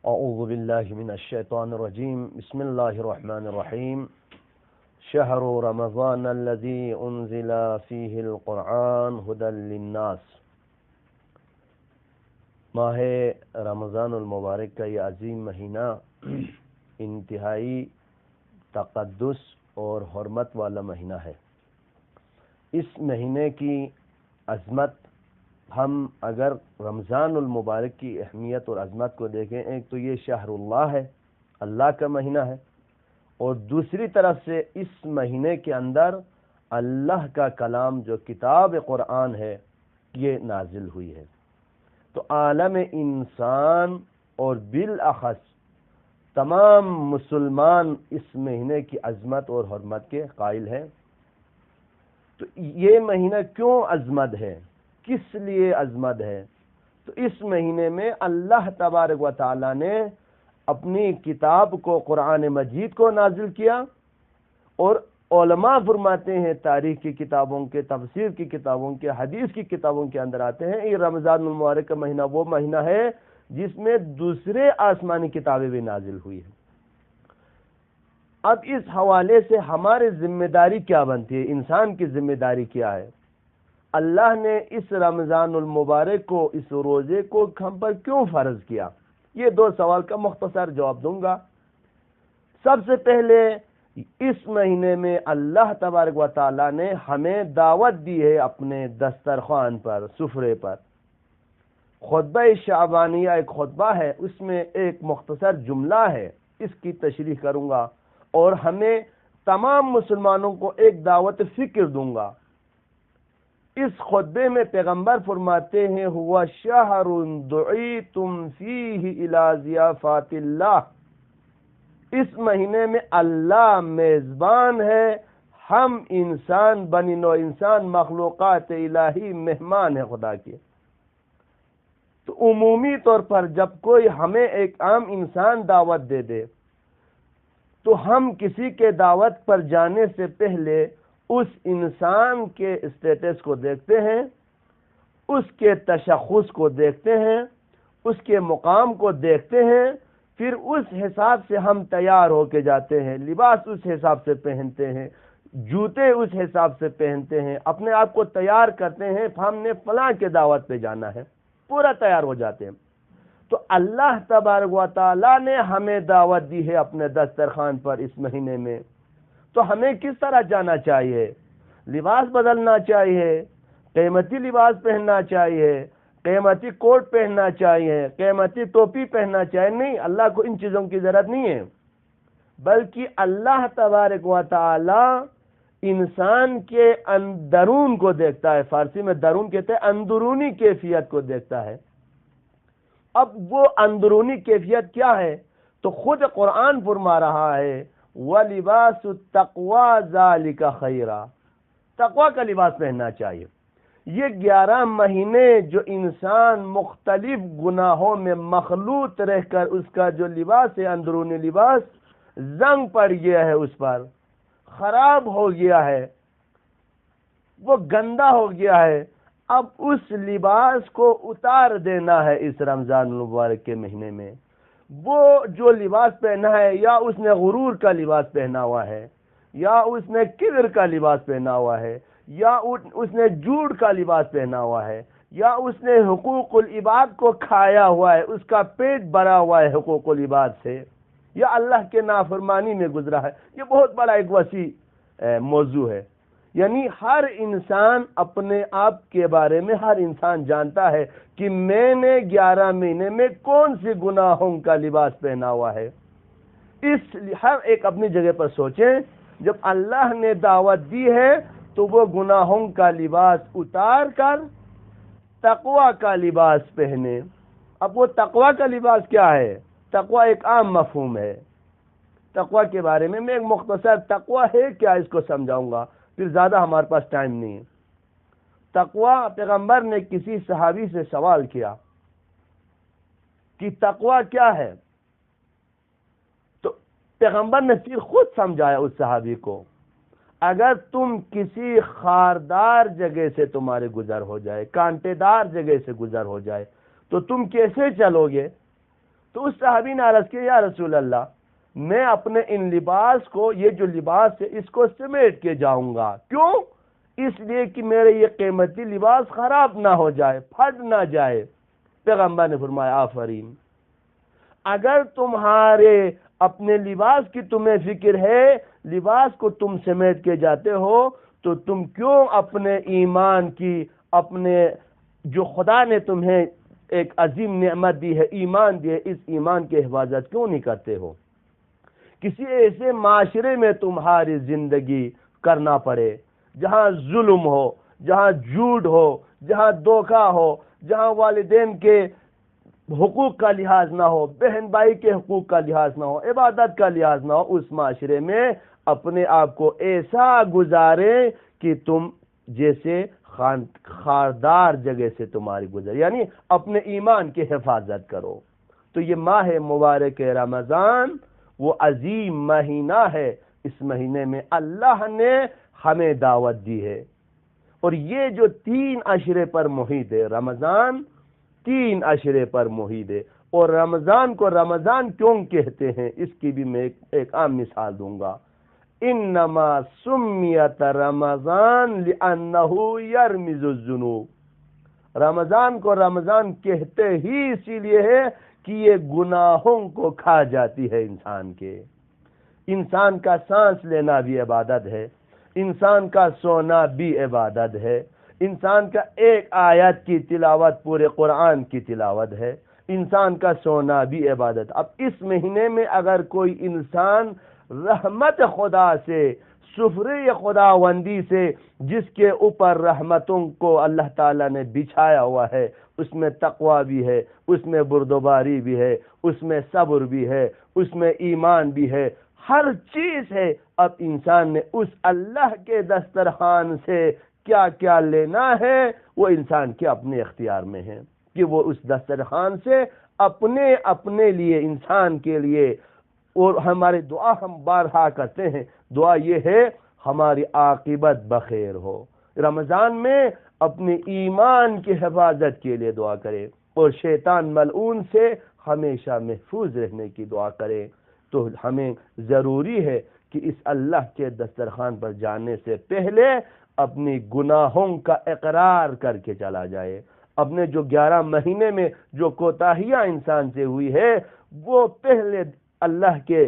اعوذ باللہ من الشیطان الرجیم بسم اللہ الرحمن الرحیم شہر رمضان الذی انزل فیہ القرآن ھدی للناس۔ ماہ رمضان المبارک کا یہ عظیم مہینہ انتہائی تقدس اور حرمت والا مہینہ ہے۔ اس مہینے کی عظمت ہم اگر رمضان المبارک کی اہمیت اور عظمت کو دیکھیں، ایک تو یہ شہر اللہ ہے، اللہ کا مہینہ ہے، اور دوسری طرف سے اس مہینے کے اندر اللہ کا کلام جو کتاب قرآن ہے یہ نازل ہوئی ہے۔ تو عالم انسان اور بالاخص تمام مسلمان اس مہینے کی عظمت اور حرمت کے قائل ہیں۔ تو یہ مہینہ کیوں عظمت ہے، کس لیے عظمت ہے؟ تو اس مہینے میں اللہ تبارک و تعالی نے اپنی کتاب کو، قرآن مجید کو نازل کیا، اور علماء فرماتے ہیں تاریخ کی کتابوں کے، تفسیر کی کتابوں کے، حدیث کی کتابوں کے اندر آتے ہیں، یہ رمضان المبارک کا مہینہ وہ مہینہ ہے جس میں دوسرے آسمانی کتابیں بھی نازل ہوئی ہیں۔ اب اس حوالے سے ہماری ذمہ داری کیا بنتی ہے، انسان کی ذمہ داری کیا ہے؟ اللہ نے اس رمضان المبارک کو، اس روزے کو ہم پر کیوں فرض کیا؟ یہ دو سوال کا مختصر جواب دوں گا۔ سب سے پہلے اس مہینے میں اللہ تبارک و تعالی نے ہمیں دعوت دی ہے اپنے دسترخوان پر، سفرے پر۔ خطبہ شعبانیہ ایک خطبہ ہے، اس میں ایک مختصر جملہ ہے، اس کی تشریح کروں گا اور ہمیں تمام مسلمانوں کو ایک دعوت فکر دوں گا۔ اس خطبے میں پیغمبر فرماتے ہیں ہوا شہر دعیتم فیہ الی ضیافات اللہ، اس مہینے میں اللہ میزبان ہے، ہم انسان، بنی نوع انسان، مخلوقات الہی مہمان ہے خدا کے۔ تو عمومی طور پر جب کوئی ہمیں ایک عام انسان دعوت دے دے تو ہم کسی کے دعوت پر جانے سے پہلے اس انسان کے اسٹیٹس کو دیکھتے ہیں، اس کے تشخص کو دیکھتے ہیں، اس کے مقام کو دیکھتے ہیں، پھر اس حساب سے ہم تیار ہو کے جاتے ہیں، لباس اس حساب سے پہنتے ہیں، جوتے اس حساب سے پہنتے ہیں، اپنے آپ کو تیار کرتے ہیں، ہم نے فلاں کے دعوت پہ جانا ہے، پورا تیار ہو جاتے ہیں۔ تو اللہ تبارک و تعالی نے ہمیں دعوت دی ہے اپنے دسترخوان پر اس مہینے میں، تو ہمیں کس طرح جانا چاہیے؟ لباس بدلنا چاہیے، قیمتی لباس پہننا چاہیے، قیمتی کوٹ پہننا چاہیے، قیمتی ٹوپی پہننا چاہیے؟ نہیں، اللہ کو ان چیزوں کی ضرورت نہیں ہے، بلکہ اللہ تبارک و تعالی انسان کے اندرون کو دیکھتا ہے، فارسی میں درون کہتے ہیں، اندرونی کیفیت کو دیکھتا ہے۔ اب وہ اندرونی کیفیت کیا ہے؟ تو خود قرآن فرما رہا ہے وَلِبَاسُ التَّقْوَى ذَلِكَ خَيْرًا، تقوی کا لباس پہننا چاہیے۔ یہ 11 مہینے جو انسان مختلف گناہوں میں مخلوط رہ کر اس کا جو لباس ہے، اندرونی لباس، زنگ پڑ گیا ہے، اس پر خراب ہو گیا ہے، وہ گندا ہو گیا ہے، اب اس لباس کو اتار دینا ہے اس رمضان المبارک کے مہینے میں۔ وہ جو لباس پہنا ہے، یا اس نے غرور کا لباس پہنا ہوا ہے، یا اس نے کبر کا لباس پہنا ہوا ہے، یا اس نے جھوٹ کا لباس پہنا ہوا ہے، یا اس نے حقوق العباد کو کھایا ہوا ہے، اس کا پیٹ بھرا ہوا ہے حقوق العباد سے، یا اللہ کے نافرمانی میں گزرا ہے۔ یہ بہت بڑا ایک وسیع موضوع ہے، یعنی ہر انسان اپنے آپ کے بارے میں، ہر انسان جانتا ہے کہ میں نے 11 مہینے میں کون سی گناہوں کا لباس پہنا ہوا ہے۔ اس ہر ایک اپنی جگہ پر سوچیں، جب اللہ نے دعوت دی ہے تو وہ گناہوں کا لباس اتار کر تقوی کا لباس پہنے۔ اب وہ تقوی کا لباس کیا ہے؟ تقوی ایک عام مفہوم ہے۔ تقوی کے بارے میں ایک مختصر، تقوی ہے کیا، اس کو سمجھاؤں گا، پھر زیادہ ہمارے پاس ٹائم نہیں ہے۔ تقوی، پیغمبر نے کسی صحابی سے سوال کیا کہ تقوی کیا ہے، تو پیغمبر نے پھر خود سمجھایا اس صحابی کو، اگر تم کسی خاردار جگہ سے تمہارے گزر ہو جائے، کانٹے دار جگہ سے گزر ہو جائے، تو تم کیسے چلو گے؟ تو اس صحابی نے عرض کیا یا رسول اللہ میں اپنے ان لباس کو، یہ جو لباس ہے اس کو سمیٹ کے جاؤں گا، کیوں؟ اس لیے کہ میرے یہ قیمتی لباس خراب نہ ہو جائے، پھٹ نہ جائے۔ پیغمبر نے فرمایا آفرین، اگر تمہارے اپنے لباس کی تمہیں فکر ہے، لباس کو تم سمیٹ کے جاتے ہو، تو تم کیوں اپنے ایمان کی، اپنے جو خدا نے تمہیں ایک عظیم نعمت دی ہے، ایمان دی ہے، اس ایمان کی حفاظت کیوں نہیں کرتے ہو؟ کسی ایسے معاشرے میں تمہاری زندگی کرنا پڑے جہاں ظلم ہو، جہاں جھوٹ ہو، جہاں دھوکہ ہو، جہاں والدین کے حقوق کا لحاظ نہ ہو، بہن بھائی کے حقوق کا لحاظ نہ ہو، عبادت کا لحاظ نہ ہو، اس معاشرے میں اپنے آپ کو ایسا گزارے کہ تم جیسے خاردار جگہ سے تمہاری گزر، یعنی اپنے ایمان کی حفاظت کرو۔ تو یہ ماہ مبارک رمضان وہ عظیم مہینہ ہے، اس مہینے میں اللہ نے ہمیں دعوت دی ہے، اور یہ جو 3 عشرے پر محیط ہے، رمضان 3 عشرے پر محیط ہے۔ اور رمضان کو رمضان کیوں کہتے ہیں اس کی بھی میں ایک عام مثال دوں گا۔ انما سمیت رمضان لانہ یرمز الذنوب، رمضان کو رمضان کہتے ہی اسی لیے ہے کہ یہ گناہوں کو کھا جاتی ہے انسان کے۔ انسان کا سانس لینا بھی عبادت ہے، انسان کا سونا بھی عبادت ہے، انسان کا ایک آیت کی تلاوت پورے قرآن کی تلاوت ہے، انسان کا سونا بھی عبادت۔ اب اس مہینے میں اگر کوئی انسان رحمت خدا سے، سفرے خداوندی سے، جس کے اوپر رحمتوں کو اللہ تعالیٰ نے بچھایا ہوا ہے، اس میں تقوی بھی ہے، اس میں بردباری بھی ہے، اس میں صبر بھی ہے، اس میں ایمان بھی ہے، ہر چیز ہے۔ اب انسان نے اس اللہ کے دسترخوان سے کیا کیا لینا ہے وہ انسان کے اپنے اختیار میں ہے، کہ وہ اس دسترخوان سے اپنے لیے، انسان کے لیے۔ اور ہماری دعا ہم بارہا کرتے ہیں، دعا یہ ہے ہماری عاقبت بخیر ہو۔ رمضان میں اپنے ایمان کی حفاظت کے لیے دعا کرے، اور شیطان ملعون سے ہمیشہ محفوظ رہنے کی دعا کرے۔ تو ہمیں ضروری ہے کہ اس اللہ کے دسترخوان پر جانے سے پہلے اپنی گناہوں کا اقرار کر کے چلا جائے۔ اپنے جو 11 مہینے میں جو کوتاہیاں انسان سے ہوئی ہے، وہ پہلے اللہ کے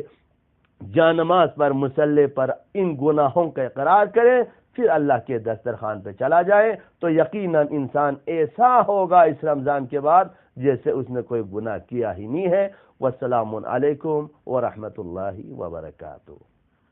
جانماز پر، مصلی پر ان گناہوں کا اقرار کرے، پھر اللہ کے دسترخوان پہ چلا جائے، تو یقیناً انسان ایسا ہوگا اس رمضان کے بعد جیسے اس نے کوئی گناہ کیا ہی نہیں ہے۔ والسلام علیکم ورحمۃ اللہ وبرکاتہ۔